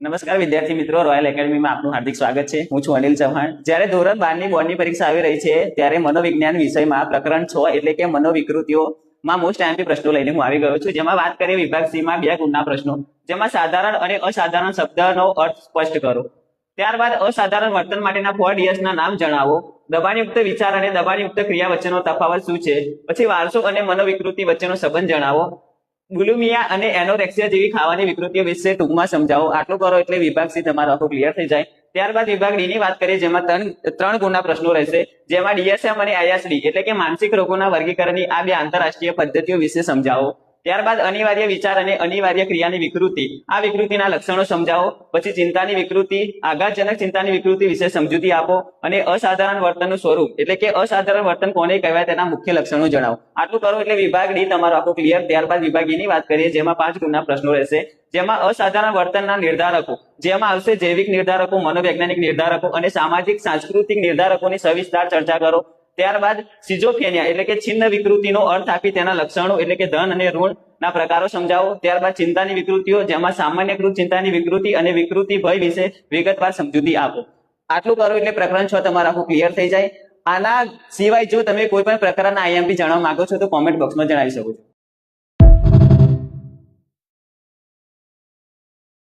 નમસ્કાર વિદ્યાર્થી મિત્રો, રોયલ એકેડમીમાં આપનું હાર્દિક સ્વાગત છે। હું છું અનિલ ચૌહાણ। જ્યારે ધોરણ 12 ની બોર્ડની પરીક્ષા આવી રહી છે ત્યારે મનોવિજ્ઞાન વિષયમાં પ્રકરણ 6 એટલે કે મનોવિકૃતિઓમાં મોસ્ટ આઈએમપી પ્રશ્નો લઈને હું આવી ગયો છું, જેમાં વાત કરીએ વિભાગ સી માં 2 ગુણના પ્રશ્નો, જેમાં સાધારણ અને અસાધારણ શબ્દનો અર્થ સ્પષ્ટ કરો। ત્યારબાદ અસાધારણ વર્તન માટેના 4 ડીએસ ના નામ જણાવો। દબાણયુક્ત વિચાર અને દબાણયુક્ત ક્રિયા વચ્ચેનો તફાવત શું છે? પછી વારસો અને મનોવિકૃતિ વચ્ચેનો સંબંધ જણાવો। બુલિમિયા અને એનોરેક્સિયા જેવી ખાવાની વિકૃતિઓ વિશે ટૂંકમાં સમજાવો। આટલું કરો એટલે વિભાગ સી તમારો આખો ક્લિયર થઈ જાય। ત્યારબાદ વિભાગ ડી ની વાત કરીએ, જેમાં ત્રણ ગુણના પ્રશ્નો રહેશે, જેમાં ડીએસએમ અને આઈએસડી એટલે કે માનસિક રોગોના વર્ગીકરણની આ 2 આંતરરાષ્ટ્રીય પદ્ધતિઓ વિશે સમજાવો। ત્યારબાદ અનિવાર્ય વિચાર અને અનિવાર્ય ક્રિયાની વિકૃતિ, આ વિકૃતિના લક્ષણો સમજાવો। પછી ચિંતાની વિકૃતિ, આઘાતજનક ચિંતાની વિકૃતિ વિશે સમજૂતી આપો અને અસાધારણ વર્તનનું સ્વરૂપ એટલે કે અસાધારણ વર્તન કોને કહેવાય તેના મુખ્ય લક્ષણો જણાવો। આટલું કરો એટલે વિભાગ ડી તમારો આખો ક્લિયર। ત્યારબાદ વિભાગ ઈ ની વાત કરીએ, જેમાં 5 ગુણના પ્રશ્નો રહેશે, જેમાં અસાધારણ વર્તનના નિર્ધારકો, જેમાં આવશે જૈવિક નિર્ધારકો, મનોવૈજ્ઞાનિક નિર્ધારકો અને સામાજિક સાંસ્કૃતિક નિર્ધારકોની સવિસ્તાર ચર્ચા કરો। ત્યારબાદ સિઝોફ્રેનિયા એટલે કે છિન્ન વિકૃતિનો અર્થ આપી તેના લક્ષણો એટલે કે ધન અને ઋણ ના પ્રકારો સમજાવો। ત્યારબાદ ચિંતાની વિકૃતિઓ, જેમાં સામાન્યકૃત ચિંતાની વિકૃતિ અને વિકૃતિ ભય વિશે વિગતવાર સમજૂતી આપો। આટલું કરો એટલે પ્રકરણ 6 તમારું આખું ક્લિયર થઈ જાય। આના સિવાય જો તમે કોઈ પણ પ્રકારના આઈએમપી જાણવા માંગો છો તો કોમેન્ટ બોક્સમાં જણાવી શકો છો।